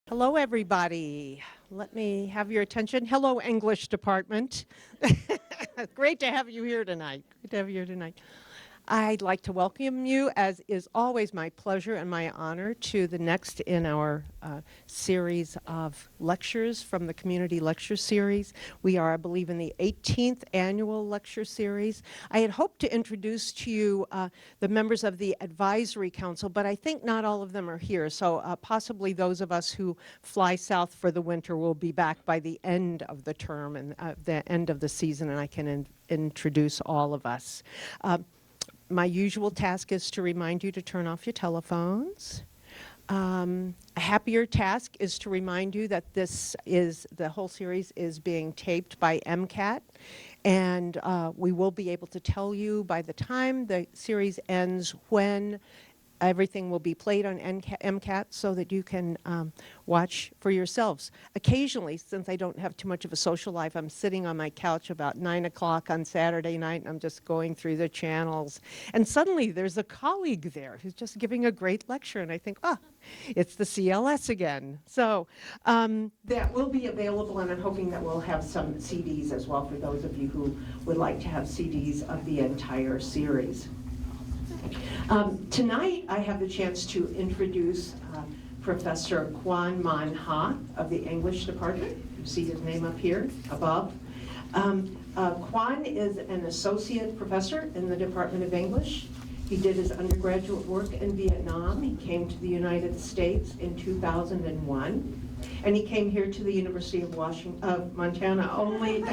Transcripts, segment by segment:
Hello, everybody. Let me have your attention. Hello, English department. Great to have you here tonight. Great to have you here tonight. I'd like to welcome you, as is always my pleasure and my honor, to the next in our series of lectures from the Community Lecture Series. We are, I believe, in the 18th annual lecture series. I had hoped to introduce to you the members of the Advisory Council, but I think not all of them are here, so possibly those of us who fly south for the winter will be back by the end of the term and the end of the season, and I can introduce all of us. My usual task is to remind you to turn off your telephones. A happier task is to remind you that the whole series is being taped by MCAT, and we will be able to tell you by the time the series ends when everything will be played on MCAT so that you can watch for yourselves. Occasionally, since I don't have too much of a social life, I'm sitting on my couch about 9 o'clock on Saturday night, and I'm just going through the channels. And suddenly there's a colleague there who's just giving a great lecture, and I think, it's the CLS again. So that will be available, and I'm hoping that we'll have some CDs as well for those of you who would like to have CDs of the entire series. Tonight, I have the chance to introduce Professor Quan of the English Department. You see his name up here above. Quan is an associate professor in the Department of English. He did his undergraduate work in Vietnam. He came to the United States in 2001. And he came here to the University of Montana only in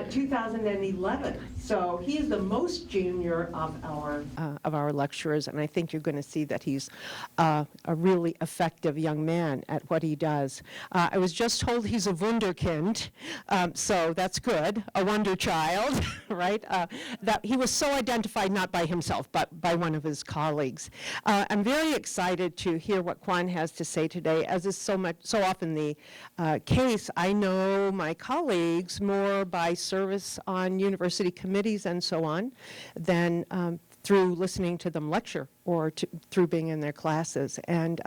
2011. So he is the most junior of our lecturers, and I think you're going to see that he's a really effective young man at what he does. I was just told he's a wunderkind, so that's good, a wonder child, right? That he was so identified not by himself, but by one of his colleagues. I'm very excited to hear what Quan has to say today. As is so often the case, I know my colleagues more by service on university committees and so on than through listening to them lecture or through being in their classes. And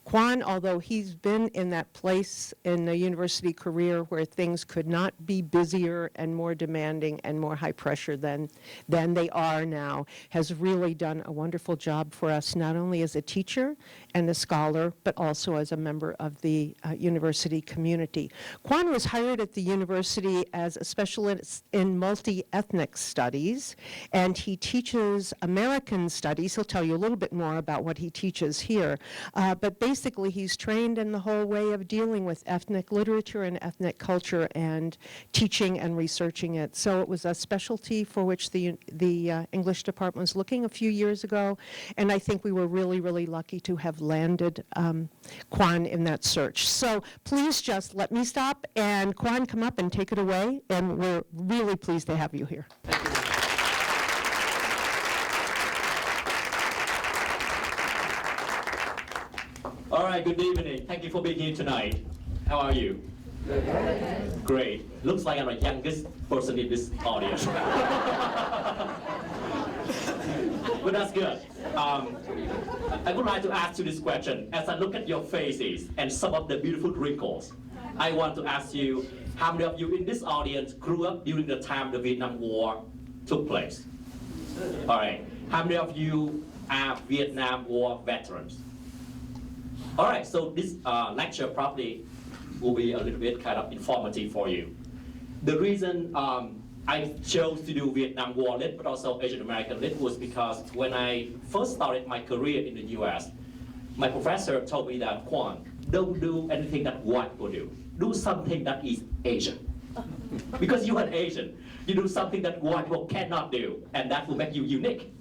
Quan, although he's been in that place in the university career where things could not be busier and more demanding and more high pressure than they are now, has really done a wonderful job for us, not only as a teacher and a scholar, but also as a member of the university community. Quan was hired at the university as a specialist in multi-ethnic studies, and he teaches American studies. He'll tell you a little bit more about what he teaches here. But basically, he's trained in the whole way of dealing with ethnic literature and ethnic culture and teaching and researching it. So it was a specialty for which the English department was looking a few years ago, and I think we were really, really lucky to have landed Quan in that search. So please just let me stop and Quan come up and take it away, and we're really pleased to have you here. Thank you. All right, good evening. Thank you for being here tonight. How are you? Good. Great. Looks like I'm the youngest person in this audience. But that's good. I would like to ask you this question. As I look at your faces and some of the beautiful wrinkles, I want to ask you, how many of you in this audience grew up during the time the Vietnam War took place? All right. How many of you are Vietnam War veterans? All right, so this lecture probably will be a little bit kind of informative for you. The reason I chose to do Vietnam War Lit, but also Asian American Lit, was because when I first started my career in the US, my professor told me that, Quan, don't do anything that white will do. Do something that is Asian. Because you're an Asian. You do something that white people cannot do, and that will make you unique.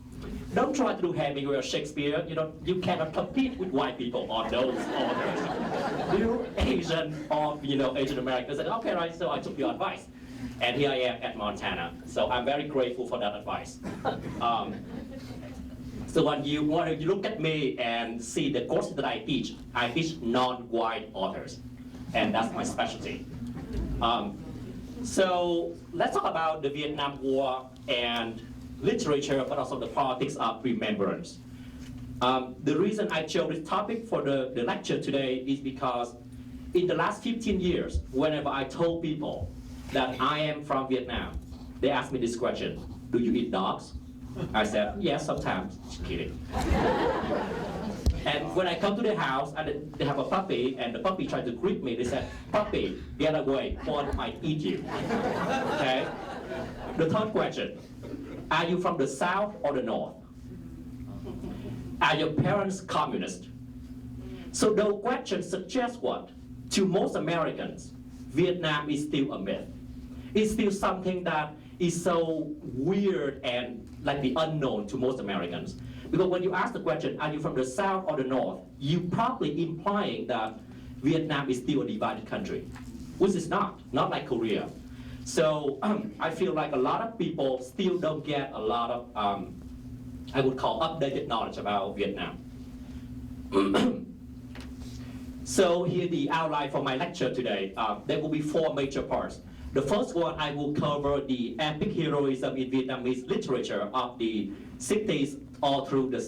Don't try to do Hemingway or Shakespeare. You cannot compete with white people on those authors. You Asian or Asian Americans said, okay, right. So I took your advice, and here I am at Montana. So I'm very grateful for that advice. So when you look at me and see the courses that I teach non-white authors, and that's my specialty. So let's talk about the Vietnam War and literature, but also the politics of remembrance. The reason I chose this topic for the lecture today is because in the last 15 years, whenever I told people that I am from Vietnam, they asked me this question: do you eat dogs? I said, yes, sometimes. Just kidding. And when I come to the house and they have a puppy, and the puppy tried to greet me, they said, puppy, get away, Quan might eat you. Okay? The third question: are you from the South or the North? Are your parents communist? So those questions suggest what? To most Americans, Vietnam is still a myth. It's still something that is so weird and like the unknown to most Americans. Because when you ask the question, are you from the South or the North? You probably implying that Vietnam is still a divided country, which is not like Korea. So I feel like a lot of people still don't get a lot of, I would call updated knowledge about Vietnam. So here the outline for my lecture today. There will be 4 major parts. The first one, I will cover the epic heroism in Vietnamese literature of the 60s all through the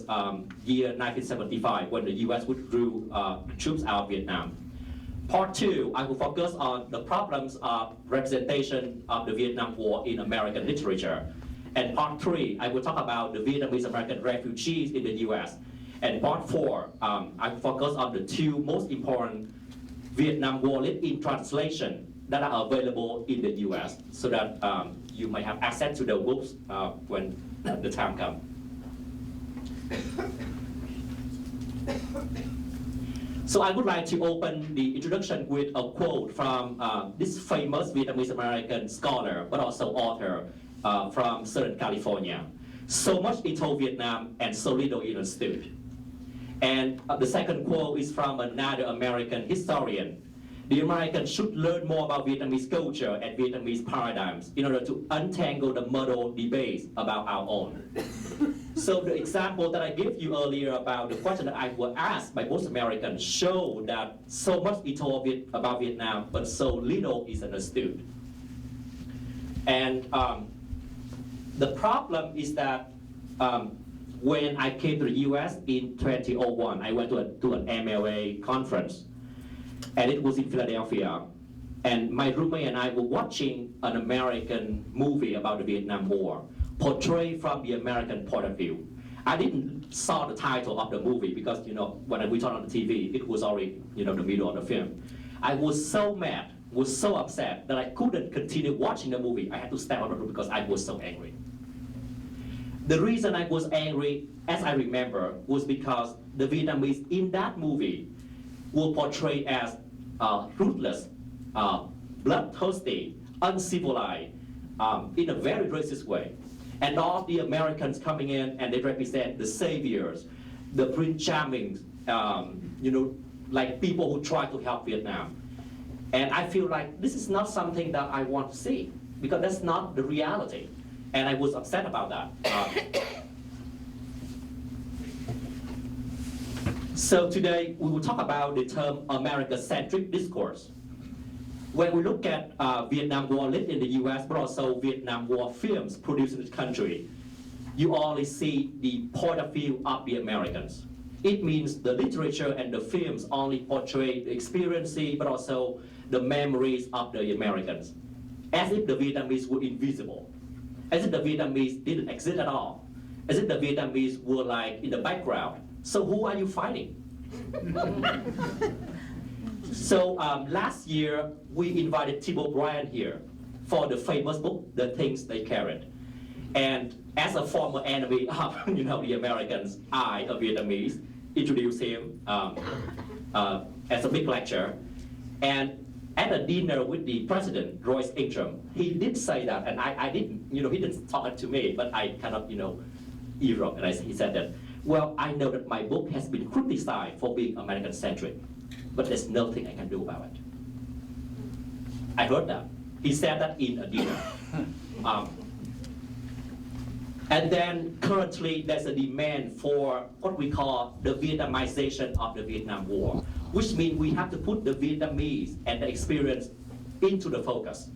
year 1975, when the US withdrew troops out of Vietnam. Part 2, I will focus on the problems of representation of the Vietnam War in American literature. And part 3, I will talk about the Vietnamese American refugees in the US. And part 4, I will focus on the 2 most important Vietnam War lit-in translation that are available in the US, so that you might have access to the books when the time comes. So I would like to open the introduction with a quote from this famous Vietnamese American scholar, but also author from Southern California. So much he told Vietnam and so little he understood. And the second quote is from another American historian. The Americans should learn more about Vietnamese culture and Vietnamese paradigms in order to untangle the muddled debates about our own. So the example that I gave you earlier about the question that I was asked by most Americans show that so much is told about Vietnam, but so little is understood. And the problem is that when I came to the US in 2001, I went to an MLA conference, and it was in Philadelphia. And my roommate and I were watching an American movie about the Vietnam War, portrayed from the American point of view. I didn't saw the title of the movie because, when we turned on the TV, it was already, the middle of the film. I was so mad, was so upset that I couldn't continue watching the movie. I had to step out of the room because I was so angry. The reason I was angry, as I remember, was because the Vietnamese in that movie were portrayed as ruthless, bloodthirsty, uncivilized, in a very racist way. And all the Americans coming in and they represent the saviors, the Prince Charming, like people who try to help Vietnam. And I feel like this is not something that I want to see, because that's not the reality. And I was upset about that. So today we will talk about the term America-centric discourse. When we look at Vietnam War lit in the US, but also Vietnam War films produced in this country, you only see the point of view of the Americans. It means the literature and the films only portray the experience, but also the memories of the Americans, as if the Vietnamese were invisible, as if the Vietnamese didn't exist at all, as if the Vietnamese were like in the background. So who are you fighting? So last year, we invited Tim O'Brien here for the famous book, The Things They Carried. And as a former enemy of the Americans, I, a Vietnamese, introduced him as a big lecturer. And at a dinner with the president, Royce Ingram, he did say that, and I didn't, he didn't talk it to me, but I kind of, earwrote, and he said that, well, I know that my book has been criticized for being American-centric, but there's nothing I can do about it. I heard that. He said that in a dinner. And then currently there's a demand for what we call the Vietnamization of the Vietnam War, which means we have to put the Vietnamese and the experience into the focus.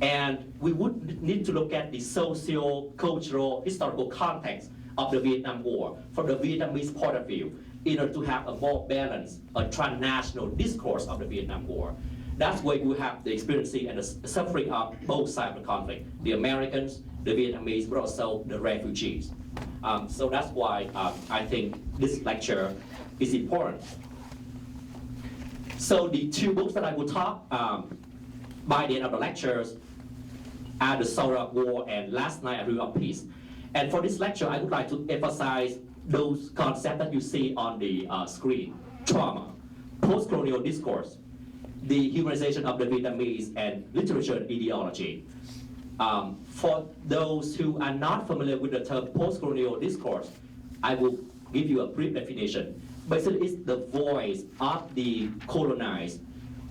And we would need to look at the socio, cultural, historical context of the Vietnam War from the Vietnamese point of view in order to have a more balanced, a transnational discourse of the Vietnam War. That's where we have the experiencing and the suffering of both sides of the conflict, the Americans, the Vietnamese, but also the refugees. So that's why I think this lecture is important. So the two books that I will talk by the end of the lectures are The Soul of War and Last Night a Rule of Peace. And for this lecture, I would like to emphasize those concepts that you see on the screen: trauma, post-colonial discourse, the humanization of the Vietnamese, and literature and ideology. For those who are not familiar with the term post-colonial discourse, I will give you a brief definition. Basically, it's the voice of the colonized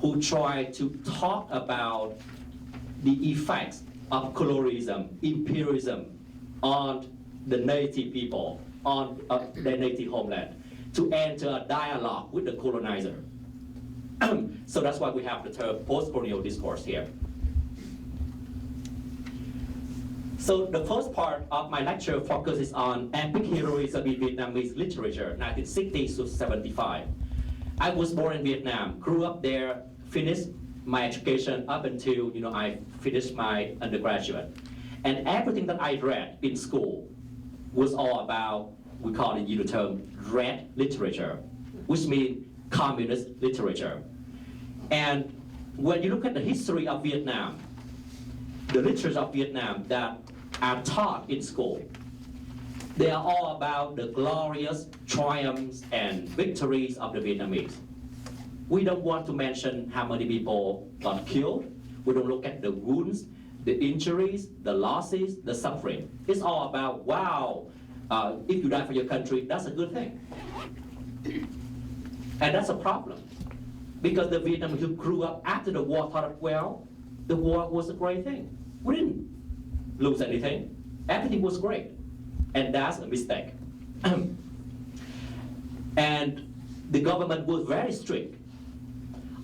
who try to talk about the effects of colonialism, imperialism on the native people, on their native homeland, to enter a dialogue with the colonizer. So that's why we have the term post-colonial discourse here. So the first part of my lecture focuses on epic heroism in Vietnamese literature, 1960s to 75. I was born in Vietnam, grew up there, finished my education up until I finished my undergraduate. And everything that I read in school was all about, we call it the term red literature, which means communist literature. And when you look at the history of Vietnam, the literature of Vietnam that are taught in school, they are all about the glorious triumphs and victories of the Vietnamese. We don't want to mention how many people got killed. We don't look at the wounds, the injuries, the losses, the suffering. It's all about, wow, if you die for your country, that's a good thing. And that's a problem. Because the Vietnamese who grew up after the war thought, well, the war was a great thing. We didn't lose anything. Everything was great. And that's a mistake. And the government was very strict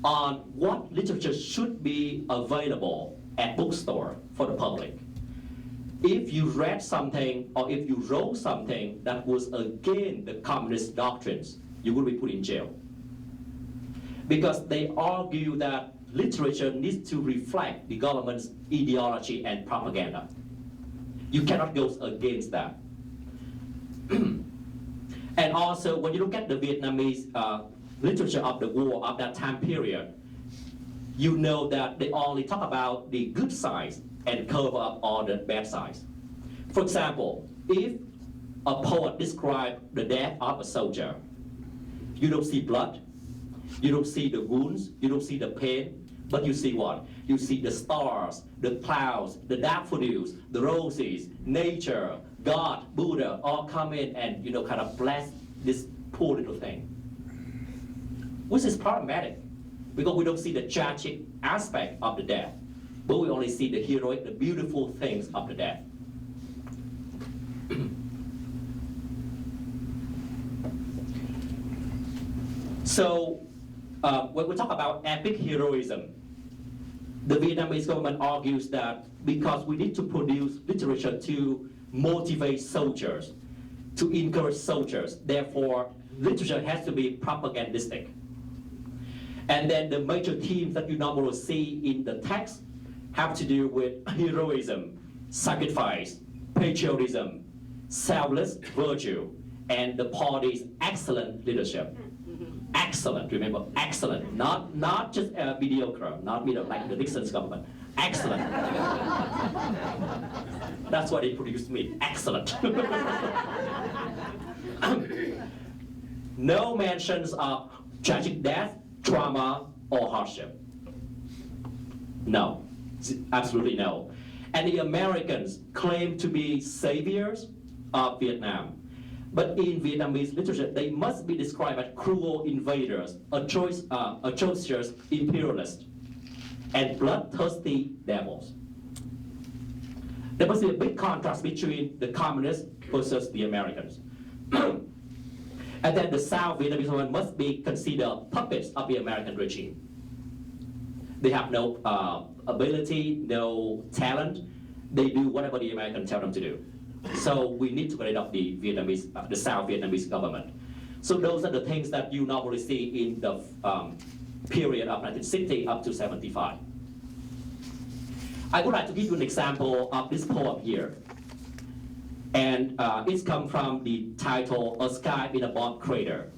on what literature should be available at bookstore for the public. If you read something or if you wrote something that was against the communist doctrines, you will be put in jail. Because they argue that literature needs to reflect the government's ideology and propaganda. You cannot go against that. And also, when you look at the Vietnamese literature of the war of that time period, you know that they only talk about the good sides and cover up all the bad sides. For example, if a poet describes the death of a soldier, you don't see blood, you don't see the wounds, you don't see the pain, but you see what? You see the stars, the clouds, the daffodils, the roses, nature, God, Buddha, all come in and kind of bless this poor little thing. Which is problematic, because we don't see the tragic aspect of the death, but we only see the heroic, the beautiful things of the death. So, when we talk about epic heroism, the Vietnamese government argues that because we need to produce literature to motivate soldiers, to encourage soldiers, therefore literature has to be propagandistic. And then the major themes that you normally see in the text have to do with heroism, sacrifice, patriotism, selfless virtue, and the party's excellent leadership. Excellent, remember, excellent, not just mediocre, not like the Nixon's government. Excellent. That's why they produced me. Excellent. No mentions of tragic death, trauma, or hardship. No, absolutely no. And the Americans claim to be saviors of Vietnam. But in Vietnamese literature, they must be described as cruel invaders, atrocious imperialists, and bloodthirsty devils. There must be a big contrast between the communists versus the Americans. And then the South Vietnamese women must be considered puppets of the American regime. They have no ability, no talent. They do whatever the Americans tell them to do. So we need to get rid of the Vietnamese, the South Vietnamese government. So those are the things that you normally see in the period of 1960 up to 75. I would like to give you an example of this poem here. And it's come from the title, A Sky in a Bomb Crater.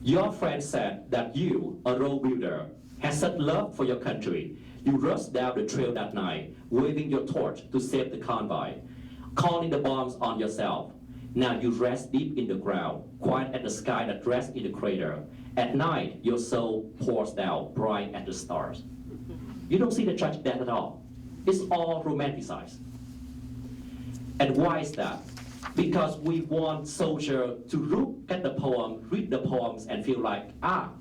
Your friend said that you, a road builder, has such love for your country. You rushed down the trail that night, waving your torch to save the convoy, calling the bombs on yourself. Now you rest deep in the ground, quiet at the sky that rests in the crater. At night, your soul pours down, bright at the stars. You don't see the tragic death at all. It's all romanticized. And why is that? Because we want soldiers to look at the poem, read the poems, and feel like,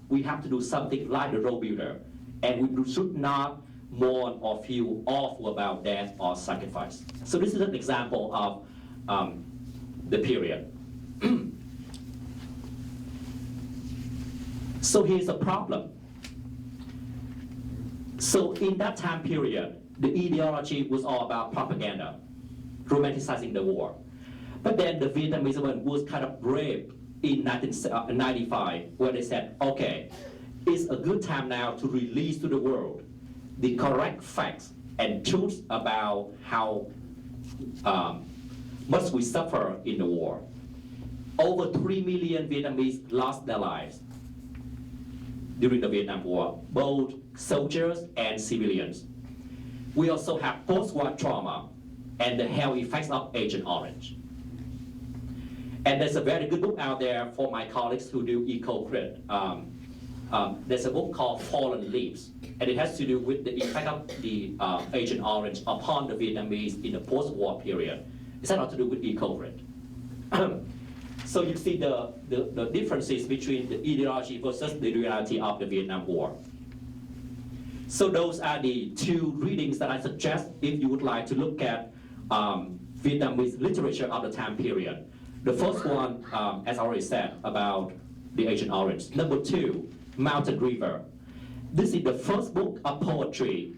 we have to do something like the road builder. And we should not mourn or feel awful about death or sacrifice. So this is an example of the period. So here's the problem. So in that time period, the ideology was all about propaganda, romanticizing the war. But then the Vietnamese women was kind of brave in 1995, where they said, okay, it's a good time now to release to the world the correct facts and truths about how much we suffer in the war. Over 3 million Vietnamese lost their lives during the Vietnam War, both soldiers and civilians. We also have post-war trauma and the health effects of Agent Orange. And there's a very good book out there for my colleagues who do eco-crit. There's a book called Fallen Leaves, and it has to do with the effect of the Agent Orange upon the Vietnamese in the post-war period. It's not to do with eco-crit. So you see the differences between the ideology versus the reality of the Vietnam War. So those are the two readings that I suggest if you would like to look at Vietnamese literature of the time period. The first one, as I already said, about the Agent Orange. Number 2, Mountain River. This is the first book of poetry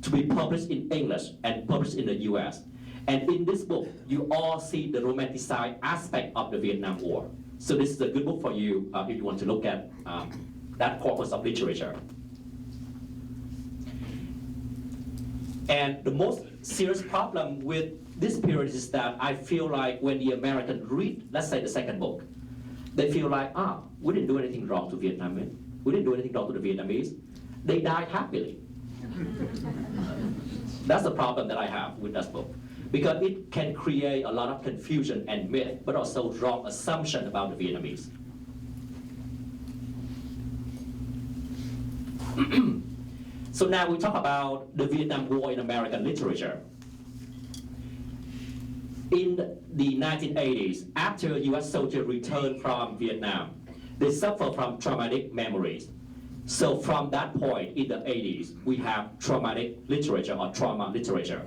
to be published in English and published in the US. And in this book, you all see the romanticized aspect of the Vietnam War. So this is a good book for you if you want to look at that corpus of literature. And the most serious problem with this period is that I feel like when the Americans read, let's say the second book, they feel like, we didn't do anything wrong to Vietnam. We didn't do anything wrong to the Vietnamese. They died happily. That's the problem that I have with this book. Because it can create a lot of confusion and myth, but also wrong assumption about the Vietnamese. So now we talk about the Vietnam War in American literature. In the 1980s, after US soldiers returned from Vietnam, they suffer from traumatic memories. So from that point in the 80s, we have traumatic literature or trauma literature.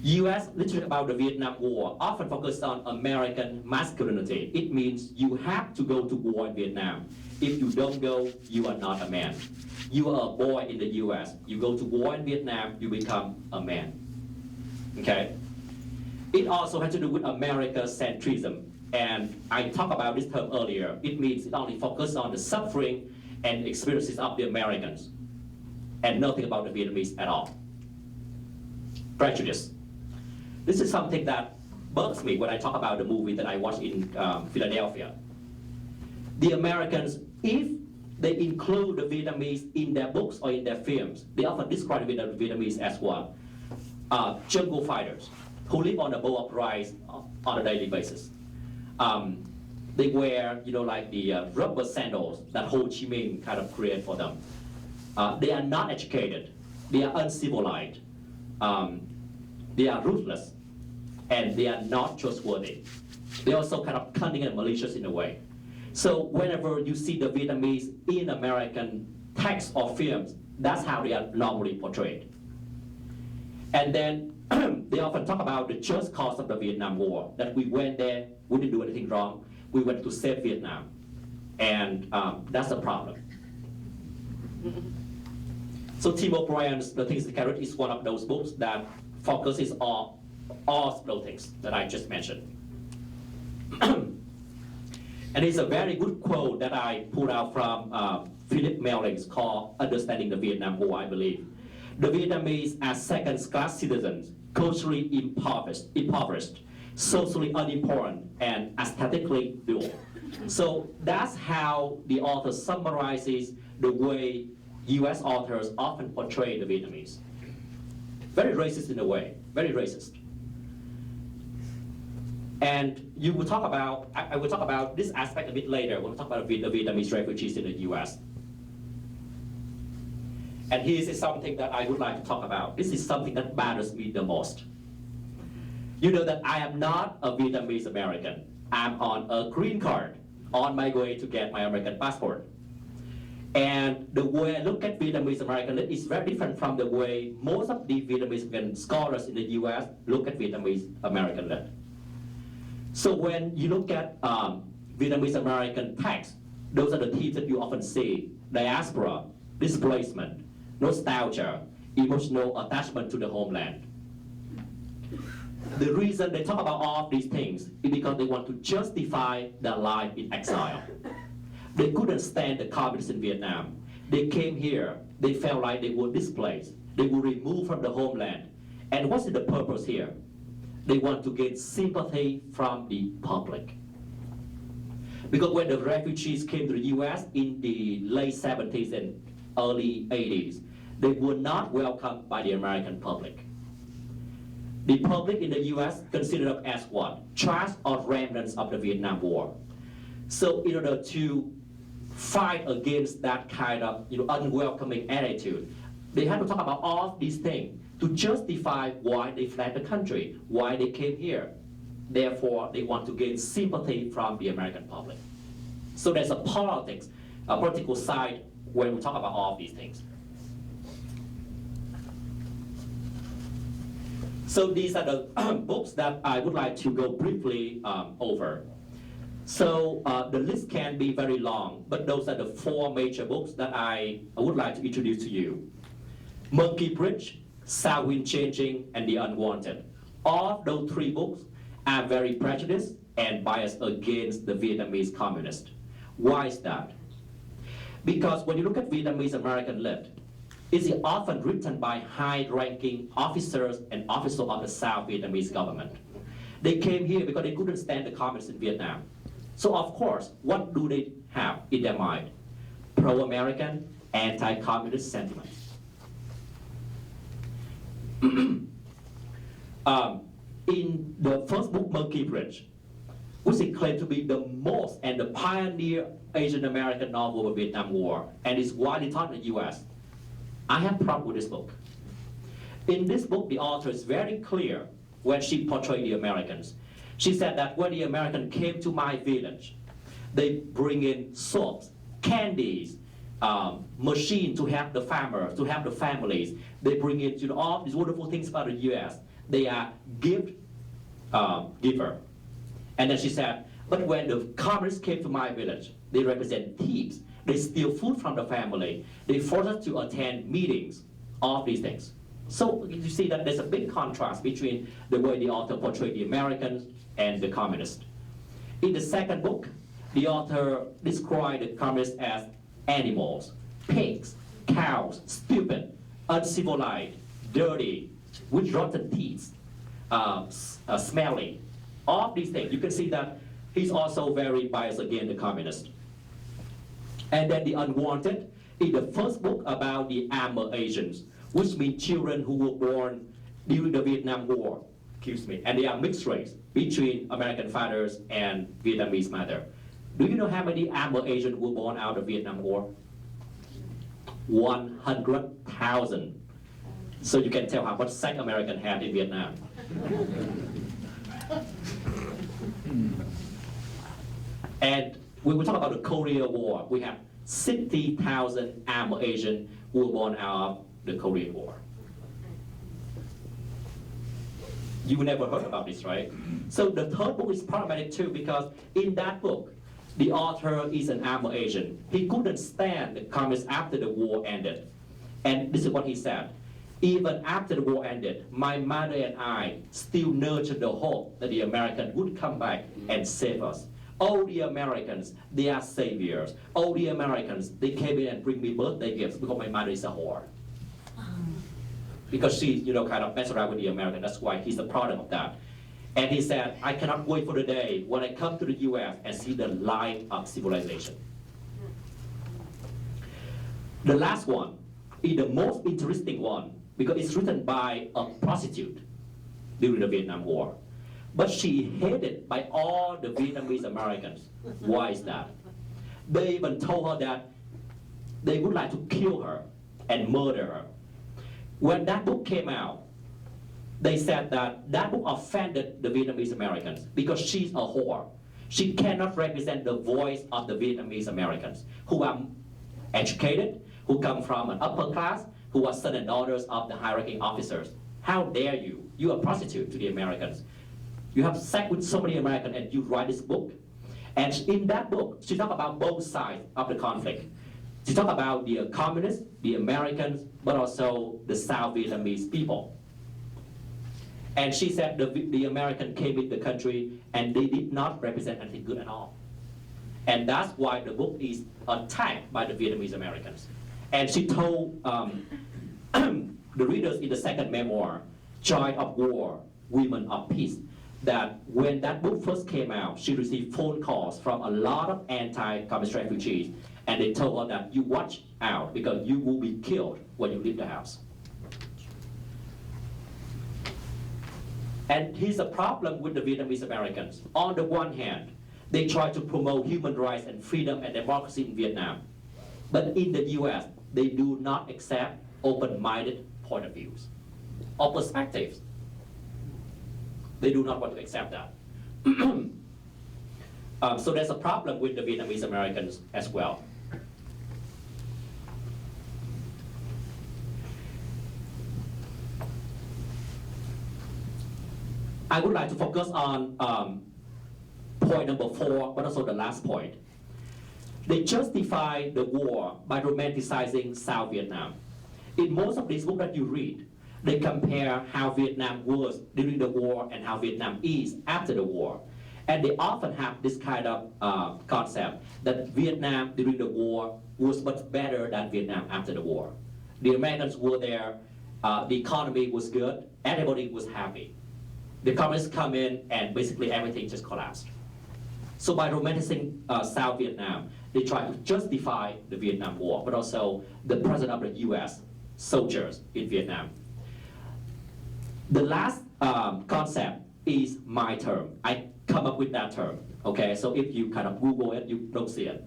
US literature about the Vietnam War often focus on American masculinity. It means you have to go to war in Vietnam. If you don't go, you are not a man. You are a boy in the US. You go to war in Vietnam, you become a man. Okay? It also has to do with America-centrism. And I talked about this term earlier. It means it only focuses on the suffering and experiences of the Americans and nothing about the Vietnamese at all. Prejudice. This is something that bugs me when I talk about the movie that I watched in Philadelphia. The Americans, if they include the Vietnamese in their books or in their films, they often describe the Vietnamese as what? Jungle fighters who live on a bowl of rice on a daily basis. They wear, like the rubber sandals that Ho Chi Minh kind of created for them. They are not educated. they are uncivilized, they are ruthless, and they are not trustworthy. They're also kind of cunning and malicious in a way. So whenever you see the Vietnamese in American texts or films, that's how they are normally portrayed. And then they often talk about the just cause of the Vietnam War, that we went there, we didn't do anything wrong, we went to save Vietnam. And that's the problem. So Tim O'Brien's The Things That Carrot is one of those books that focuses on all those things that I just mentioned. And it's a very good quote that I pulled out from Philip Melling's called Understanding the Vietnam War, I believe. The Vietnamese are second-class citizens, culturally impoverished, socially unimportant, and aesthetically dull. So that's how the author summarizes the way US authors often portray the Vietnamese. Very racist in a way, very racist. And you will talk about, I will talk about this aspect a bit later when we talk about the Vietnamese refugees in the US. And here is something that I would like to talk about. This is something that matters me the most. You know that I am not a Vietnamese American. I'm on a green card on my way to get my American passport. And the way I look at Vietnamese American is very different from the way most of the Vietnamese scholars in the US look at Vietnamese American lit. So when you look at Vietnamese American texts, those are the themes that you often see: diaspora, displacement, nostalgia, emotional attachment to the homeland. The reason they talk about all of these things is because they want to justify their life in exile. They couldn't stand the communists in Vietnam. They came here, they felt like they were displaced, they were removed from the homeland. And what's the purpose here? They want to gain sympathy from the public. Because when the refugees came to the US in the late 70s and early 80s, they were not welcomed by the American public. The public in the US considered them as what? Trash or remnants of the Vietnam War. So in order to fight against that kind of unwelcoming attitude, they had to talk about all these things to justify why they fled the country, why they came here. Therefore, they want to gain sympathy from the American public. So there's a politics, a political side when we talk about all of these things. So these are the books that I would like to go briefly over. So the list can be very long, but those are the 4 major books that I would like to introduce to you. Monkey Bridge, South Wind Changing, and The Unwanted. All of those 3 books are very prejudiced and biased against the Vietnamese communists. Why is that? Because when you look at Vietnamese American lit, it's often written by high-ranking officers and officers of the South Vietnamese government. They came here because they couldn't stand the communists in Vietnam. So of course, what do they have in their mind? Pro-American, anti-communist sentiments. In the first book, Monkey Bridge, which is claimed to be the most and the pioneer Asian American novel of the Vietnam War, and is widely taught in the US, I have a problem with this book. In this book, the author is very clear when she portrayed the Americans. She said that when the Americans came to my village, they bring in soaps, candies, machine to help the farmers, to help the families. They bring in all these wonderful things about the US. They are gift giver. And then she said, but when the communists came to my village, they represent thieves. They steal food from the family. They force us to attend meetings, all of these things. So you see that there's a big contrast between the way the author portrayed the Americans and the communists. In the second book, the author described the communists as animals, pigs, cows, stupid, uncivilized, dirty, with rotten teeth, smelly, all of these things. You can see that he's also very biased against the communists. And then The Unwanted is the first book about the Amur Asians, which means children who were born during the Vietnam War, and they are mixed race between American fathers and Vietnamese mother. Do you know how many Amur Asians were born out of the Vietnam War? 100,000. So you can tell how much sex American had in Vietnam. And when we talk about the Korean War, we have 60,000 armed Asians who were born out of the Korean War. You never heard about this, right? So the third book is problematic too, because in that book, the author is an armed Asian. He couldn't stand the communists after the war ended. And this is what he said. Even after the war ended, my mother and I still nurtured the hope that the Americans would come back and save us. All the Americans, they are saviors. All the Americans, they came in and bring me birthday gifts because my mother is a whore. Because she, kind of messed around with the American. That's why he's the product of that. And he said, I cannot wait for the day when I come to the US and see the light of civilization. The last one is the most interesting one because it's written by a prostitute during the Vietnam War. But she hated by all the Vietnamese Americans. Why is that? They even told her that they would like to kill her and murder her. When that book came out, they said that that book offended the Vietnamese Americans because she's a whore. She cannot represent the voice of the Vietnamese Americans who are educated, who come from an upper class, who are sons and daughters of the high-ranking officers. How dare you? You are a prostitute to the Americans. You have sex with so many Americans and you write this book. And in that book, she talks about both sides of the conflict. She talks about the communists, the Americans, but also the South Vietnamese people. And she said the American came in the country and they did not represent anything good at all. And that's why the book is attacked by the Vietnamese Americans. And she told the readers in the second memoir, Joy of War, Women of Peace, that when that book first came out, she received phone calls from a lot of anti-communist refugees, and they told her that you watch out because you will be killed when you leave the house. And here's the problem with the Vietnamese Americans. On the one hand, they try to promote human rights and freedom and democracy in Vietnam. But in the US, they do not accept open-minded point of views or perspectives. They do not want to accept that. So there's a problem with the Vietnamese Americans as well. I would like to focus on point number 4, but also the last point. They justify the war by romanticizing South Vietnam. In most of these books that you read, they compare how Vietnam was during the war and how Vietnam is after the war. And they often have this kind of concept that Vietnam during the war was much better than Vietnam after the war. The Americans were there, the economy was good, everybody was happy. The communists come in and basically everything just collapsed. So by romanticizing South Vietnam, they try to justify the Vietnam War, but also the presence of the US soldiers in Vietnam. The last concept is my term. I come up with that term, okay? So if you kind of Google it, you don't see it.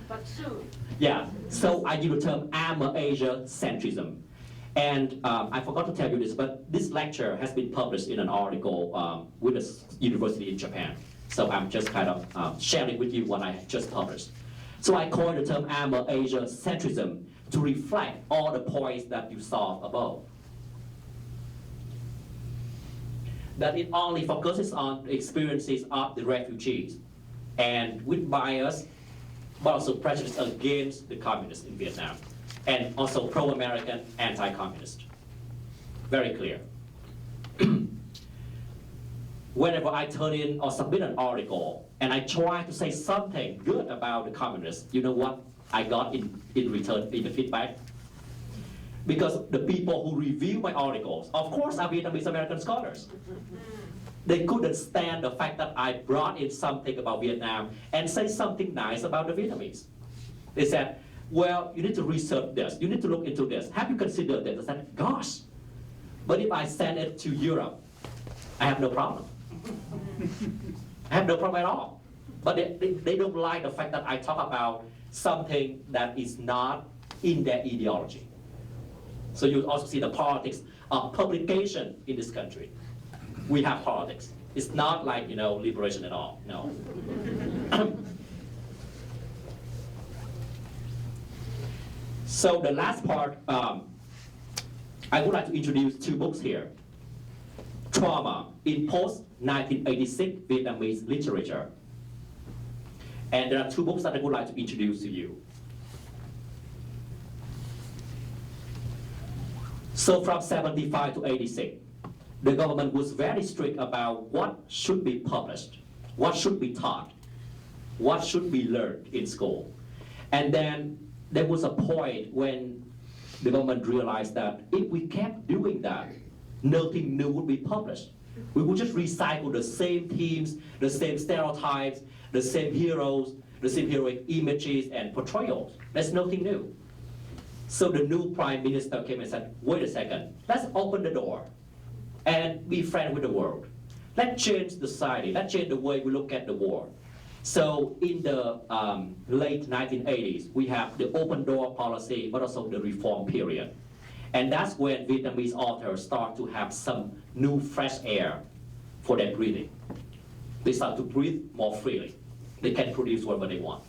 But soon. Yeah, so I use the term Asia centrism. And I forgot to tell you this, but this lecture has been published in an article with a university in Japan. So I'm just kind of sharing with you what I just published. So I coined the term Asia centrism to reflect all the points that you saw above. That it only focuses on the experiences of the refugees and with bias, but also prejudice against the communists in Vietnam, and also pro-American, anti-communist. Very clear. Whenever I turn in or submit an article and I try to say something good about the communists, you know what I got in return in the feedback? Because the people who review my articles, of course, are Vietnamese American scholars. They couldn't stand the fact that I brought in something about Vietnam and say something nice about the Vietnamese. They said, well, you need to research this, you need to look into this. Have you considered this? I said, gosh, but if I send it to Europe, I have no problem. I have no problem at all. But they don't like the fact that I talk about something that is not in their ideology. So you also see the politics of publication in this country. We have politics. It's not like, liberation at all, no. So the last part, I would like to introduce two books here. Trauma in Post-1986 Vietnamese Literature. And there are two books that I would like to introduce to you. So from 75 to 86, the government was very strict about what should be published, what should be taught, what should be learned in school. And then there was a point when the government realized that if we kept doing that, nothing new would be published. We would just recycle the same themes, the same stereotypes, the same heroes, the same heroic images and portrayals. There's nothing new. So the new prime minister came and said, wait a second, let's open the door and be friends with the world. Let's change the society, let's change the way we look at the war. So in the late 1980s, we have the open door policy, but also the reform period. And that's when Vietnamese authors start to have some new fresh air for their breathing. They start to breathe more freely. They can produce whatever they want.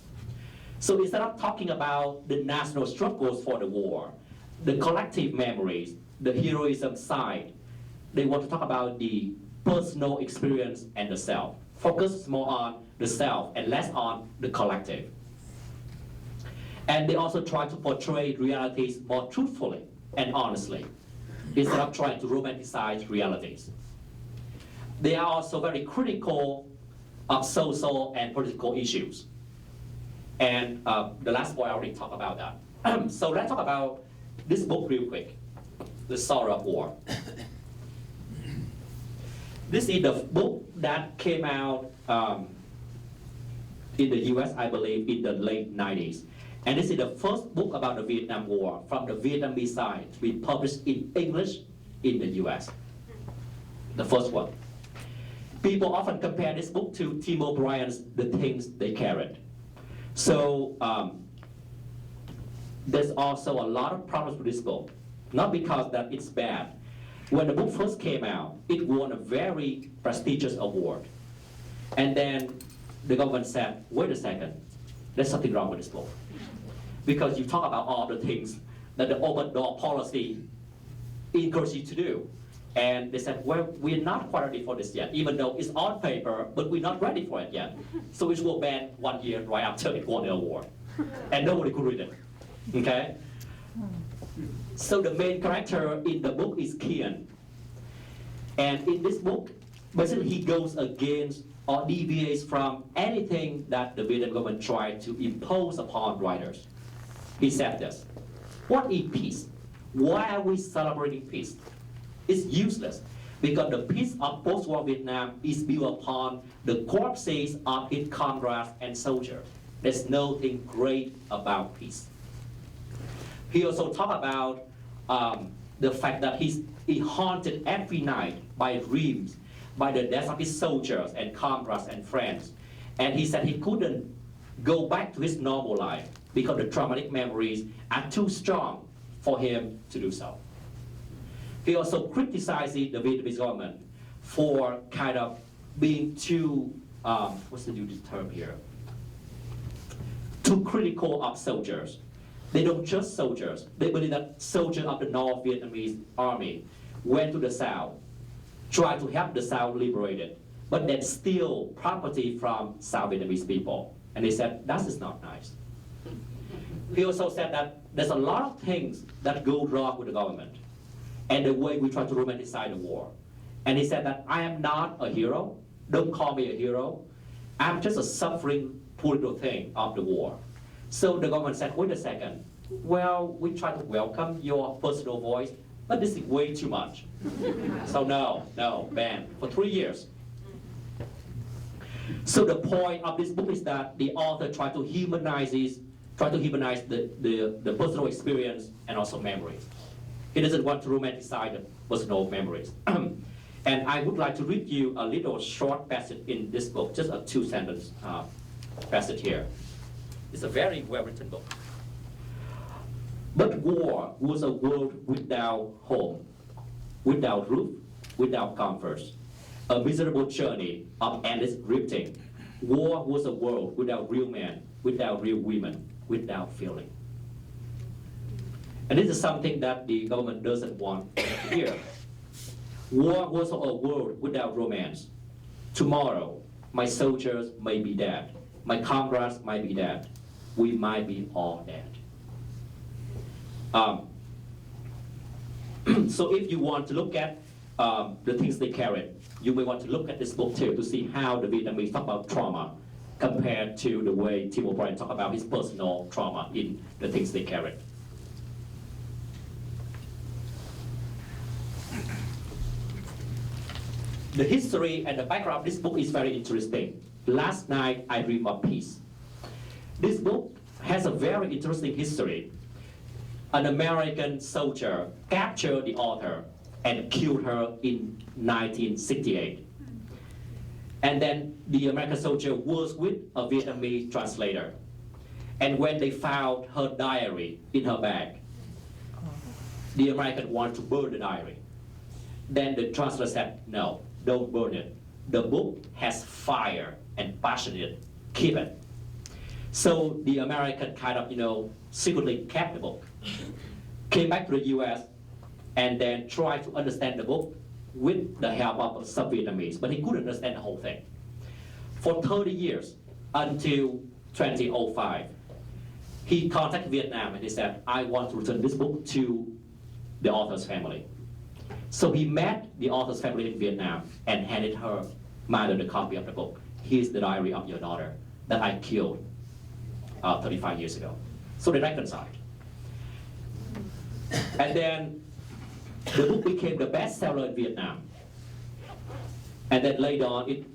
So instead of talking about the national struggles for the war, the collective memories, the heroism side, they want to talk about the personal experience and the self. Focus more on the self and less on the collective. And they also try to portray realities more truthfully and honestly, instead of trying to romanticize realities. They are also very critical of social and political issues. And the last point, I already talked about that. So let's talk about this book real quick, The Sorrow of War. This is the book that came out in the US, I believe, in the late 90s. And this is the first book about the Vietnam War from the Vietnamese side to be published in English in the US. The first one. People often compare this book to Tim O'Brien's The Things They Carried. So there's also a lot of problems with this book, not because that it's bad. When the book first came out, it won a very prestigious award. And then the government said, wait a second, there's something wrong with this book. Because you talk about all the things that the open door policy encourages you to do. And they said, well, we're not quite ready for this yet, even though it's on paper, but we're not ready for it yet. So it was banned 1 year right after it won the award. And nobody could read it, okay? So the main character in the book is Quan. And in this book, basically he goes against or deviates from anything that the Vietnam government tried to impose upon writers. He said this, what is peace? Why are we celebrating peace? It's useless because the peace of post-war Vietnam is built upon the corpses of its comrades and soldiers. There's nothing great about peace. He also talked about the fact that he's haunted every night by dreams, by the deaths of his soldiers and comrades and friends. And he said he couldn't go back to his normal life because the traumatic memories are too strong for him to do so. He also criticized the Vietnamese government for kind of being too, what's the new term here? Too critical of soldiers. They don't trust soldiers. They believe that soldiers of the North Vietnamese army went to the South, tried to help the South liberate it, but then steal property from South Vietnamese people. And they said, that is not nice. He also said that there's a lot of things that go wrong with the government and the way we try to romanticize the war. And he said that I am not a hero. Don't call me a hero. I'm just a suffering political thing of the war. So the government said, wait a second. Well, we try to welcome your personal voice, but this is way too much. So no, ban for 3 years. So the point of this book is that the author tried to humanize the personal experience and also memories. He doesn't want to romanticize the personal memories. And I would like to read you a little short passage in this book, just a 2-sentence passage here. It's a very well-written book. But war was a world without home, without roof, without comforts, a miserable journey of endless drifting. War was a world without real men, without real women, without feeling. And this is something that the government doesn't want to hear. War was a world without romance. Tomorrow, my soldiers may be dead. My comrades might be dead. We might be all dead. So if you want to look at the things they carried, you may want to look at this book too to see how the Vietnamese talk about trauma compared to the way Tim O'Brien talk about his personal trauma in the things they carried. The history and the background of this book is very interesting. Last night, I dreamed of peace. This book has a very interesting history. An American soldier captured the author and killed her in 1968. And then the American soldier was with a Vietnamese translator. And when they found her diary in her bag, the American wanted to burn the diary. Then the translator said, no, don't burn it. The book has fire and passion in it. Keep it. So the American kind of, secretly kept the book, came back to the US, and then tried to understand the book with the help of some Vietnamese, but he couldn't understand the whole thing. For 30 years, until 2005, he contacted Vietnam and he said, I want to return this book to the author's family. So he met the author's family in Vietnam and handed her mother the copy of the book. Here's the diary of your daughter that I killed 35 years ago. So they reconciled. And then the book became the bestseller in Vietnam. And then later on, it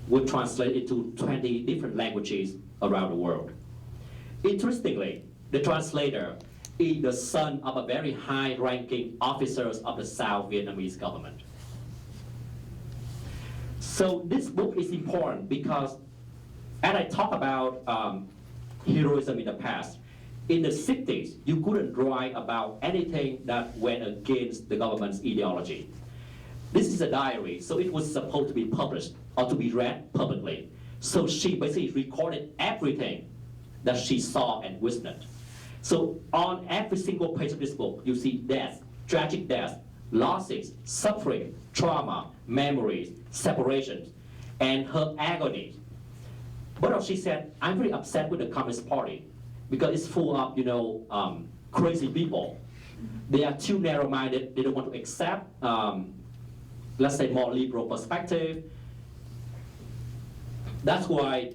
was translated into 20 different languages around the world. Interestingly, the translator is the son of a very high-ranking officers of the South Vietnamese government. So this book is important because, as I talk about heroism in the past, in the 60s, you couldn't write about anything that went against the government's ideology. This is a diary, so it was supposed to be published or to be read publicly. So she basically recorded everything that she saw and witnessed. So on every single page of this book, you see death, tragic death, losses, suffering, trauma, memories, separations, and her agony. But she said, I'm very upset with the Communist Party because it's full of, crazy people. They are too narrow-minded. They don't want to accept, let's say, more liberal perspective. That's why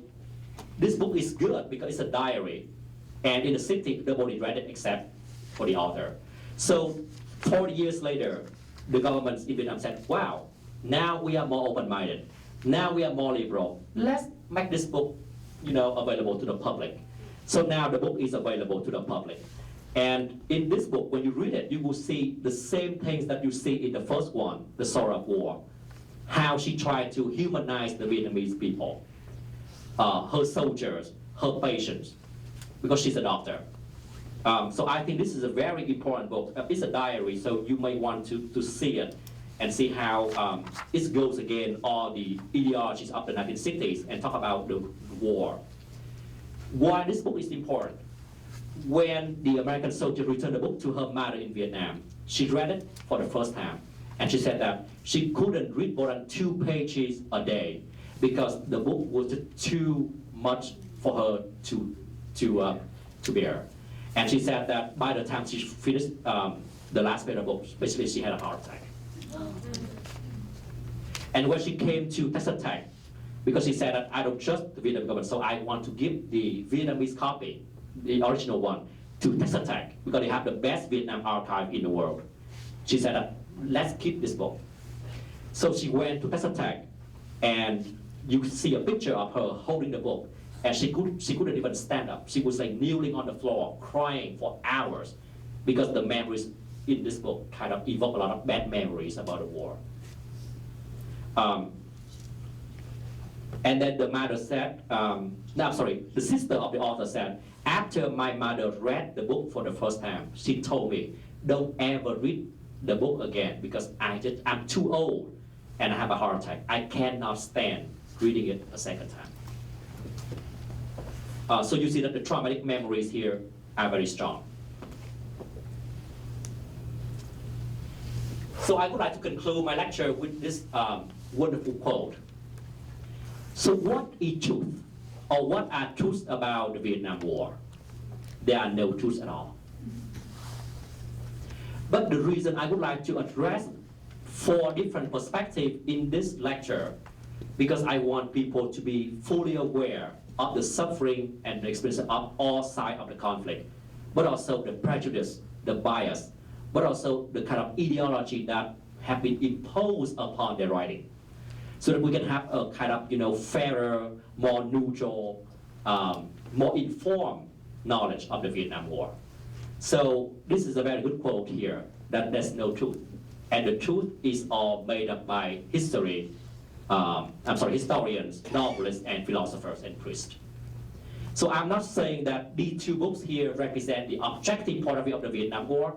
this book is good because it's a diary. And in the city, nobody read it except for the author. So 40 years later, the government in Vietnam said, wow, now we are more open-minded. Now we are more liberal. Let's make this book, available to the public. So now the book is available to the public. And in this book, when you read it, you will see the same things that you see in the first one, The Sorrow of War. How she tried to humanize the Vietnamese people, her soldiers, her patients, because she's a doctor. So I think this is a very important book. It's a diary, so you may want to see it and see how it goes against all the ideologies of the 1960s and talk about the war. Why this book is important? When the American soldier returned the book to her mother in Vietnam, she read it for the first time. And she said that she couldn't read more than 2 pages a day because the book was too much for her to bear. And she said that by the time she finished the last page of the book, basically she had a heart attack. And when she came to Texas Tech, because she said that I don't trust the Vietnam government, so I want to give the Vietnamese copy, the original one, to Texas Tech, because they have the best Vietnam archive in the world. She said that, let's keep this book. So she went to Texas Tech, and you see a picture of her holding the book, and she couldn't even stand up. She was like kneeling on the floor, crying for hours, because the memories in this book kind of evoke a lot of bad memories about the war. And then the mother said, the sister of the author said, After my mother read the book for the first time, she told me, don't ever read the book again because I'm too old and I have a heart attack. I cannot stand reading it a second time. So you see that the traumatic memories here are very strong. So I would like to conclude my lecture with this wonderful quote. So what is truth? Or what are truths about the Vietnam War? There are no truths at all. But the reason I would like to address 4 different perspectives in this lecture, because I want people to be fully aware of the suffering and the experience of all sides of the conflict, but also the prejudice, the bias, but also the kind of ideology that have been imposed upon their writing, so that we can have a kind of fairer, more neutral, more informed knowledge of the Vietnam War. So this is a very good quote here, that there's no truth. And the truth is all made up by historians, novelists, and philosophers and priests. So I'm not saying that these 2 books here represent the objective point of view of the Vietnam War.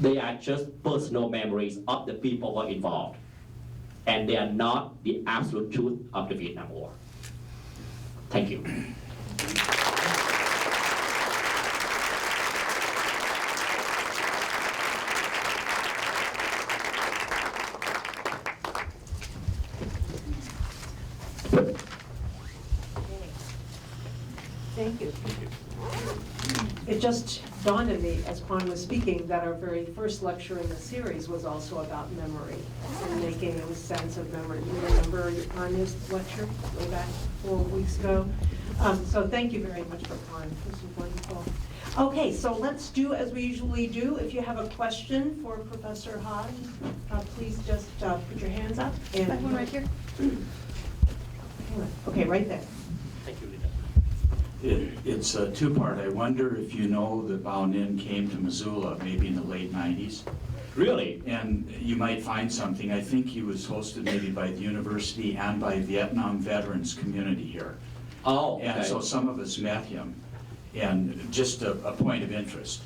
They are just personal memories of the people who are involved. And they are not the absolute truth of the Vietnam War. Thank you. Thank you. It just dawned on me as Quan was speaking that our very first lecture in the series was also about memory and making sense of memory. You remember on his lecture way back 4 weeks ago? So thank you very much for Quan. This was wonderful. Okay, so let's do as we usually do. If you have a question for Professor Ha, please just put your hands up. And That one right here. Okay, right there. Thank you, Lita. It's a 2-part. I wonder if you know that Bao Ninh came to Missoula maybe in the late 90s. Really? And you might find something. I think he was hosted maybe by the university and by Vietnam veterans community here. Oh, okay. And so some of us met him, and just a point of interest.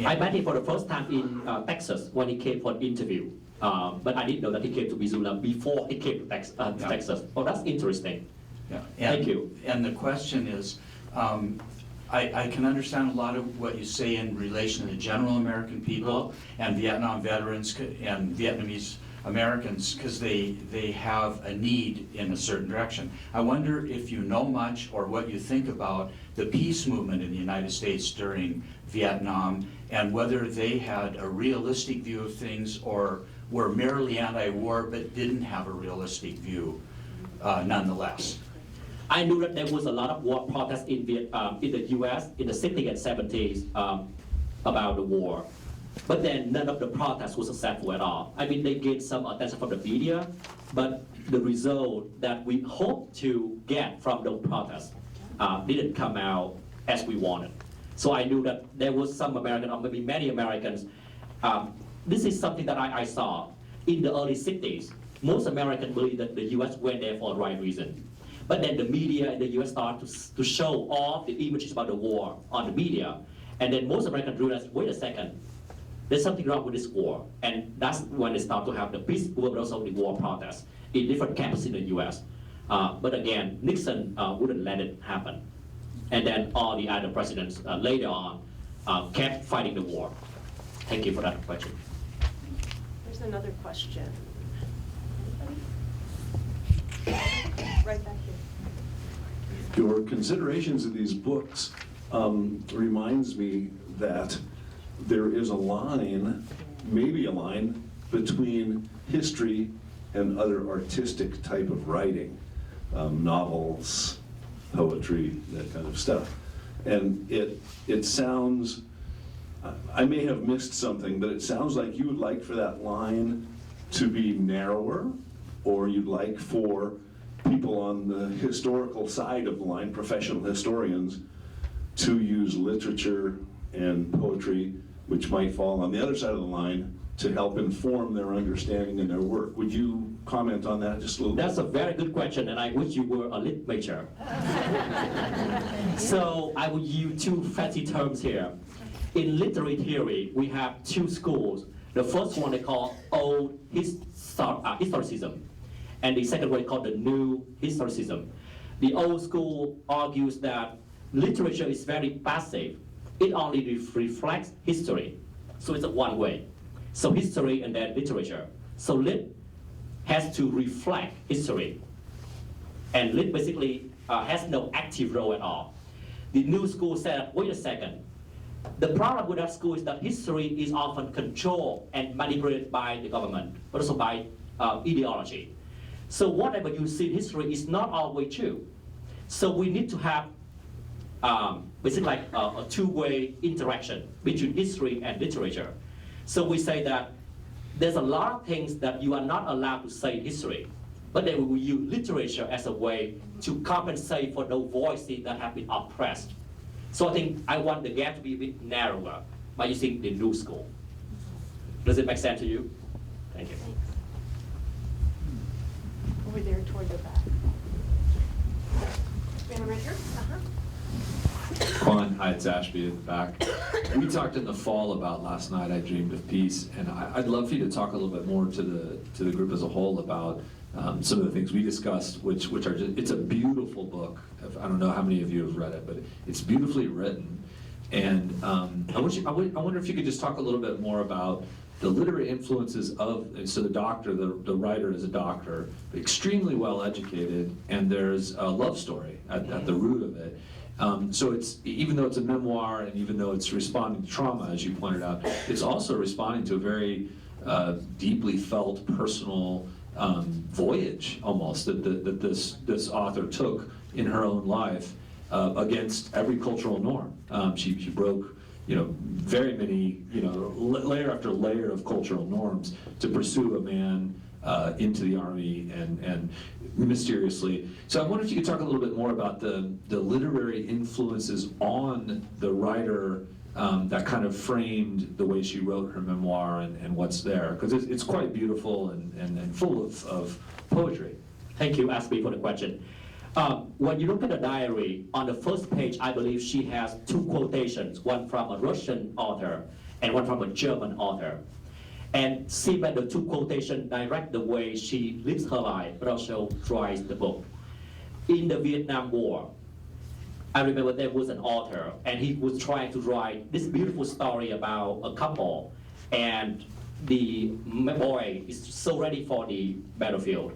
I met him for the first time in Texas when he came for an interview. But I didn't know that he came to Missoula before he came to Texas. Oh, that's interesting. Yeah. Thank you. And the question is, I can understand a lot of what you say in relation to the general American people and Vietnam veterans and Vietnamese Americans, because they have a need in a certain direction. I wonder if you know much or what you think about the peace movement in the United States during Vietnam, and whether they had a realistic view of things or were merely anti-war but didn't have a realistic view nonetheless. I knew that there was a lot of war protests in the U.S. in the 60s and 70s about the war. But then none of the protests was successful at all. I mean, they gained some attention from the media, but the result that we hoped to get from those protests didn't come out as we wanted. So I knew that there was some American, or maybe many Americans, this is something that I saw in the early 60s. Most Americans believe that the U.S. went there for the right reason. But then the media in the U.S. started to show all the images about the war on the media. And then most Americans realized, wait a second, there's something wrong with this war. And that's when they start to have the peace movement, but also the war protests in different campuses in the U.S. But again, Nixon wouldn't let it happen. And then all the other presidents later on kept fighting the war. Thank you for that question. There's another question. Right back here. Your considerations of these books reminds me that there is a line, maybe a line, between history and other artistic type of writing, novels, poetry, that kind of stuff. And it sounds, I may have missed something, but it sounds like you would like for that line to be narrower, or you'd like for people on the historical side of the line, professional historians, to use literature and poetry, which might fall on the other side of the line, to help inform their understanding and their work. Would you comment on that just a little bit? That's a very good question, and I wish you were a lit major. So I will use two fancy terms here. In literary theory, we have two schools. The first one they call old historicism, and the second one they call the new historicism. The old school argues that literature is very passive. It only reflects history. So it's a one way. So history and then literature. So lit has to reflect history. And lit basically has no active role at all. The new school said, wait a second. The problem with that school is that history is often controlled and manipulated by the government, but also by ideology. So whatever you see in history is not always true. So we need to have basically like a two-way interaction between history and literature. So we say that there's a lot of things that you are not allowed to say in history, but then we will use literature as a way to compensate for those voices that have been oppressed. So I think I want the gap to be a bit narrower by using the new school. Does it make sense to you? Thank you. Thanks. Over there toward the back. Stand right here. Quan, hi, it's Ashby at the back. We talked in the fall about Last Night I Dreamed of Peace, and I'd love for you to talk a little bit more to the group as a whole about some of the things we discussed, which are just, it's a beautiful book. I don't know how many of you have read it, but it's beautifully written. And I wonder if you could just talk a little bit more about the literary influences of, so the doctor, the writer is a doctor, extremely well educated, and there's a love story at the root of it. So it's, even though it's a memoir and even though it's responding to trauma, as you pointed out, it's also responding to a very deeply felt personal voyage almost that this author took in her own life against every cultural norm. She broke, very many, layer after layer of cultural norms to pursue a man into the army and mysteriously. So I wonder if you could talk a little bit more about the literary influences on the writer that kind of framed the way she wrote her memoir and what's there, because it's quite beautiful and full of poetry. Thank you, Ashby, for the question. When you look at the diary, on the first page, I believe she has two quotations, one from a Russian author and one from a German author. And see that the two quotations direct the way she lives her life, but also writes the book. In the Vietnam War, I remember there was an author, and he was trying to write this beautiful story about a couple, and the boy is so ready for the battlefield.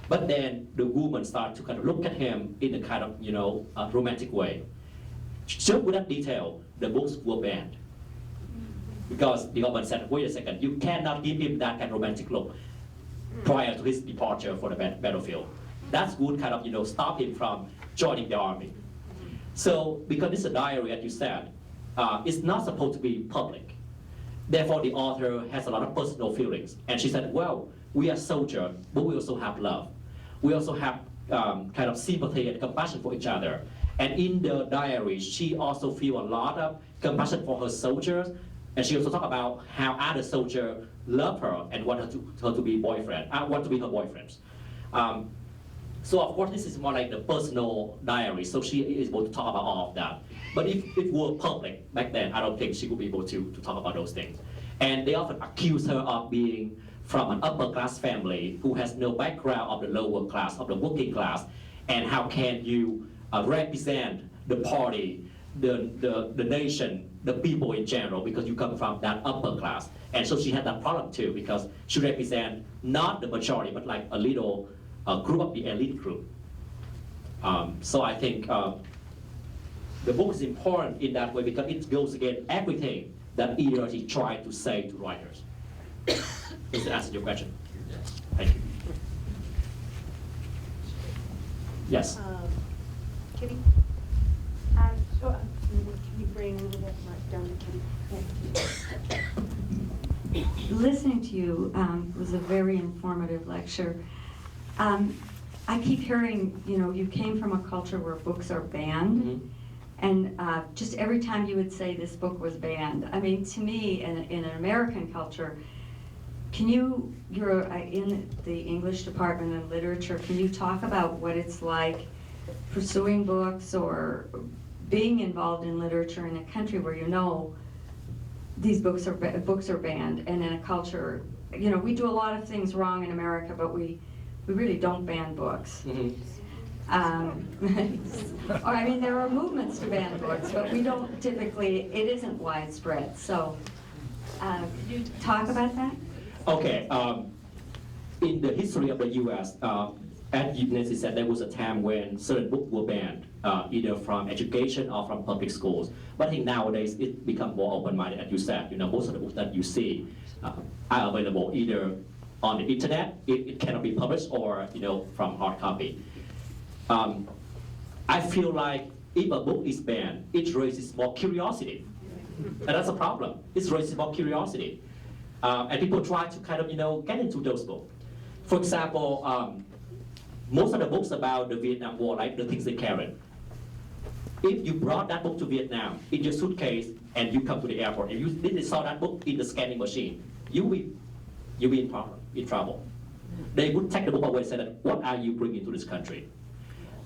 But then the woman started to kind of look at him in a kind of, romantic way. Just with that detail, the books were banned. Because the government said, wait a second, you cannot give him that kind of romantic look prior to his departure for the battlefield. That would kind of, stop him from joining the army. So, because it's a diary, as you said, it's not supposed to be public. Therefore, the author has a lot of personal feelings. And she said, well, we are soldiers, but we also have love. We also have kind of sympathy and compassion for each other. And in the diary, she also feels a lot of compassion for her soldiers. And she also talked about how other soldiers love her and want her to be boyfriend, want to be her boyfriends. So of course this is more like the personal diary, so she is able to talk about all of that. But if it were public back then, I don't think she would be able to talk about those things. And they often accuse her of being from an upper class family who has no background of the lower class, of the working class, and how can you represent the party, the nation, the people in general, because you come from that upper class. And so she had that problem too, because she represents not the majority, but like a little group of the elite group. So I think the book is important in that way because it goes against everything that ideology tried to say to writers. Does that answer your question? Yes. Thank you. Yes. Kitty? Can you bring that mic down to Kitty? Listening to you was a very informative lecture. I keep hearing, you came from a culture where books are banned, Mm-hmm. and just every time you would say this book was banned, I mean, to me, in an American culture, You're in the English department and literature, can you talk about what it's like pursuing books or being involved in literature in a country where you know these books are banned, and in a culture, you know, we do a lot of things wrong in America, but we really don't ban books. Or I mean, there are movements to ban books, but we don't typically, it isn't widespread. So, could you talk about that? Okay, in the history of the U.S., as Nancy said, there was a time when certain books were banned, either from education or from public schools. But I think nowadays it become more open-minded, as you said. You know, most of the books that you see are available either on the internet, it cannot be published, or you know, from hard copy. I feel like if a book is banned, it raises more curiosity, and that's a problem. It raises more curiosity. And people try to kind of, you know, get into those books. For example, most of the books about the Vietnam War, like the things they carried, if you brought that book to Vietnam in your suitcase and you come to the airport and you didn't saw that book in the scanning machine, you'll be in trouble. They would take the book away and say that, what are you bringing to this country?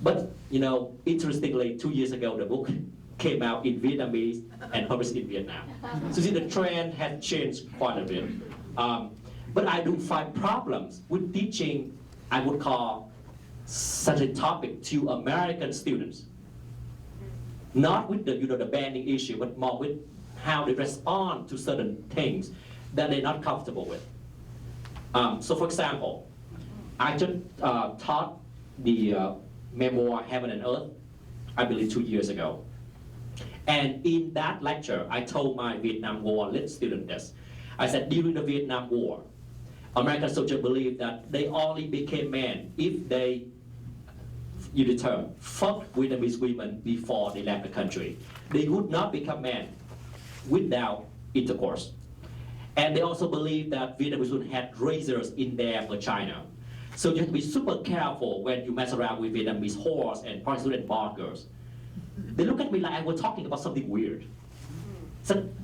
But, you know, interestingly, 2 years ago, the book came out in Vietnamese and published in Vietnam. So see, the trend has changed quite a bit. But I do find problems with teaching, I would call, such a topic to American students. Not with the, you know, the banning issue, but more with how they respond to certain things that they're not comfortable with. So for example, I just taught the memoir Heaven and Earth, I believe 2 years ago. And in that lecture, I told my Vietnam War lit student this. I said, during the Vietnam War, American soldiers believed that they only became men if they, you the term, fucked Vietnamese women before they left the country. They would not become men without intercourse. And they also believed that Vietnamese women had razors in their vagina. So you have to be super careful when you mess around with Vietnamese whores and prostitutes and bar girls. They look at me like I was talking about something weird. I said,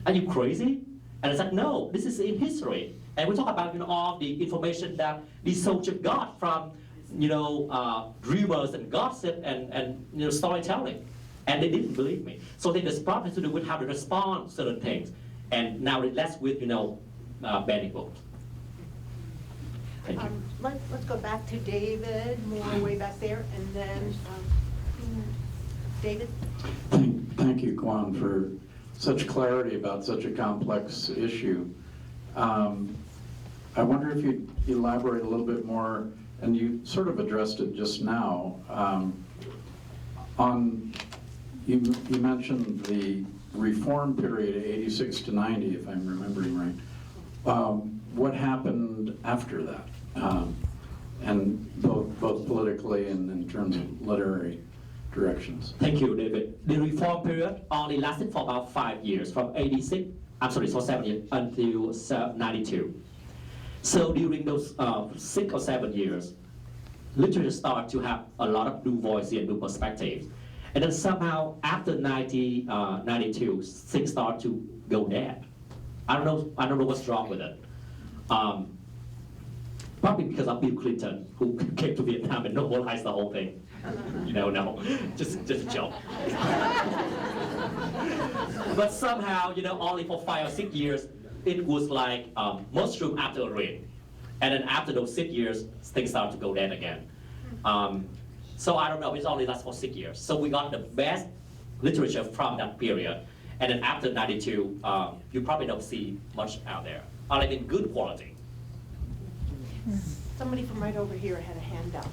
are you crazy? And I said, no, this is in history. And we talk about, you know, all the information that these soldiers got from, you know, rumors and gossip and you know, storytelling. And they didn't believe me. So I think there's problems to do with how to respond to certain things. And now it's less with, you know, banning books. Thank you. Let's go back to David, more way back there, and then David. Thank you, Quan, for such clarity about such a complex issue. I wonder if you'd elaborate a little bit more, and you sort of addressed it just now, on, you mentioned the reform period, 86 to 90, if I'm remembering right. What happened after that? And both politically and in terms of literary directions. Thank you, David. The reform period only lasted for about 5 years, from 86, I'm sorry, for 7 years, until 92. So during those 6 or 7 years, literature started to have a lot of new voices and new perspectives. And then somehow, after 92, things start to go dead. I don't know what's wrong with it. Probably because of Bill Clinton, who came to Vietnam and normalized the whole thing. You know, no, just a joke. But somehow, you know, only for 5 or 6 years, it was like mushroom after a rain. And then after those 6 years, things start to go dead again. So I don't know, it's only lasts for 6 years. So we got the best literature from that period. And then after 92, you probably don't see much out there, or like in good quality. Somebody from right over here had a hand up.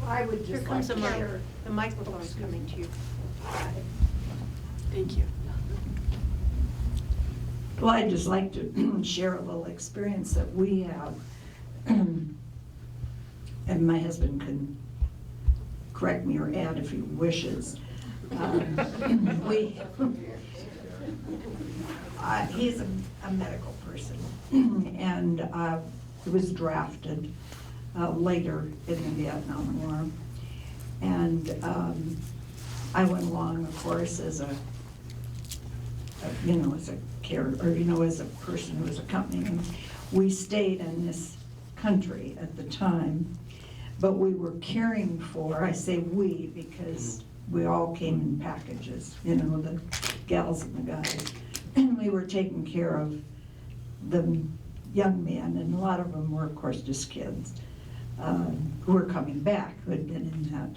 I would Here just comes like the to mic. share. The microphone's coming to you. Thank you. Well, I'd just like to share a little experience that we have. And my husband can correct me or add if he wishes. He's a medical person, and he was drafted later in the Vietnam War. And I went along, of course, as a as a as a person who was accompanying him. We stayed in this country at the time, but we were caring for, I say we because we all came in packages, the gals and the guys. And we were taking care of the young men, and a lot of them were, of course, just kids, who were coming back, who had been in that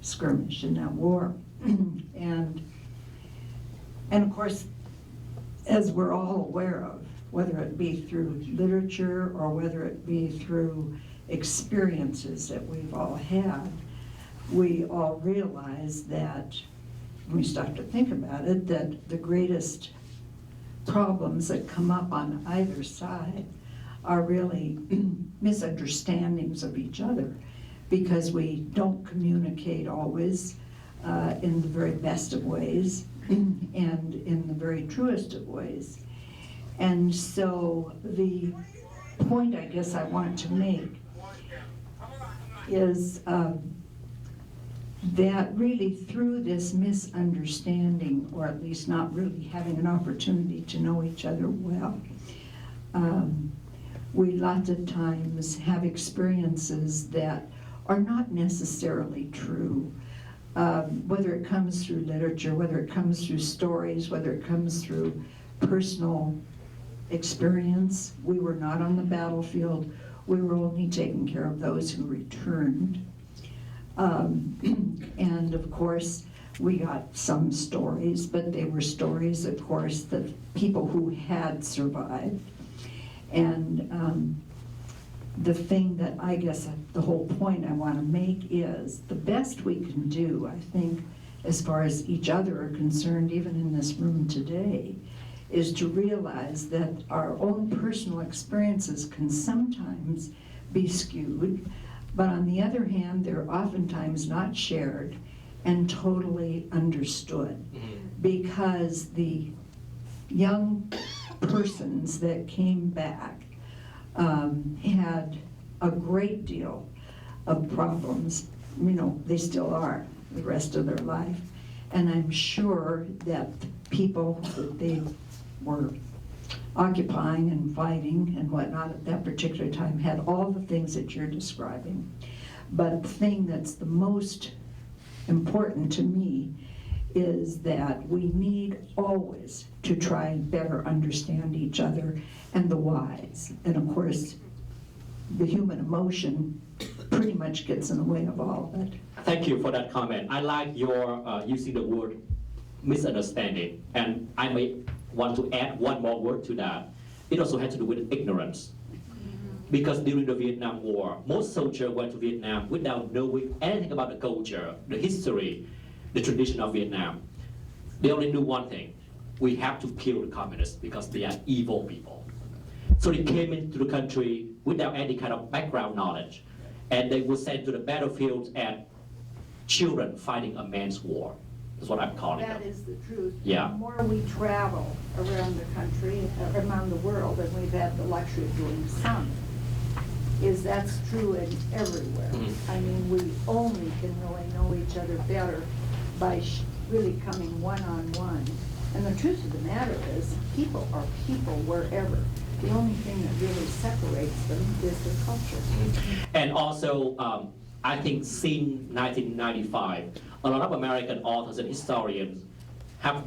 skirmish, in that war. And of course, as we're all aware of, whether it be through literature or whether it be through experiences that we've all had, we all realize that, when we start to think about it, that the greatest problems that come up on either side are really misunderstandings of each other, because we don't communicate always in the very best of ways and in the very truest of ways. And so the point I guess I want to make is that really through this misunderstanding, or at least not really having an opportunity to know each other well, we lots of times have experiences that are not necessarily true, whether it comes through literature, whether it comes through stories, whether it comes through personal experience. We were not on the battlefield. We were only taking care of those who returned. And of course, we got some stories, but they were stories, of course, that people who had survived. And the thing that I guess the whole point I want to make is the best we can do, I think, as far as each other are concerned, even in this room today, is to realize that our own personal experiences can sometimes be skewed, but on the other hand, they're oftentimes not shared and totally understood, because the young persons that came back had a great deal of problems. They still are the rest of their life. And I'm sure that the people that they were occupying and fighting and whatnot at that particular time had all the things that you're describing. But the thing that's the most important to me is that we need always to try and better understand each other and the whys. And of course, the human emotion pretty much gets in the way of all of it. Thank you for that comment. I like your using the word misunderstanding, and I may want to add one more word to that. It also has to do with ignorance. Because during the Vietnam War, most soldiers went to Vietnam without knowing anything about the culture, the history, the tradition of Vietnam. They only knew one thing: we have to kill the communists because they are evil people. So they came into the country without any kind of background knowledge, and they were sent to the battlefield as children fighting a man's war. That's what I'm calling That them. is the truth. Yeah. The more we travel around the country, around the world, and we've had the luxury of doing some, that's true in everywhere. I mean, we only can really know each other better by really coming one-on-one. And the truth of the matter is, people are people wherever. The only thing that really separates them is their culture. And also, I think since 1995, a lot of American authors and historians have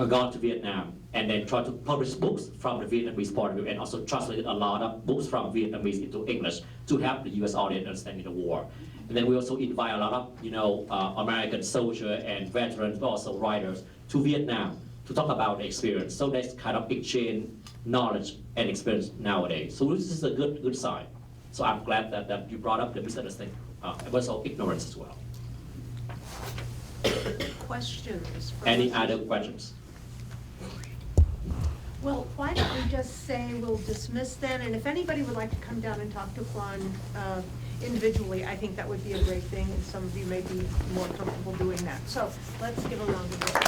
gone to Vietnam and then tried to publish books from the Vietnamese point of view, and also translated a lot of books from Vietnamese into English to help the U.S. audience understanding the war. And then we also invite a lot of, American soldiers and veterans, but also writers to Vietnam to talk about the experience. So that's kind of exchange knowledge and experience nowadays. So this is a good sign. So I'm glad that you brought up the misunderstanding, and also ignorance as well. Questions? Any other questions? Well, why don't we just say we'll dismiss then, and if anybody would like to come down and talk to Quan individually, I think that would be a great thing, and some of you may be more comfortable doing that. So let's give a round of applause.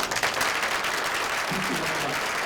Thank you very much.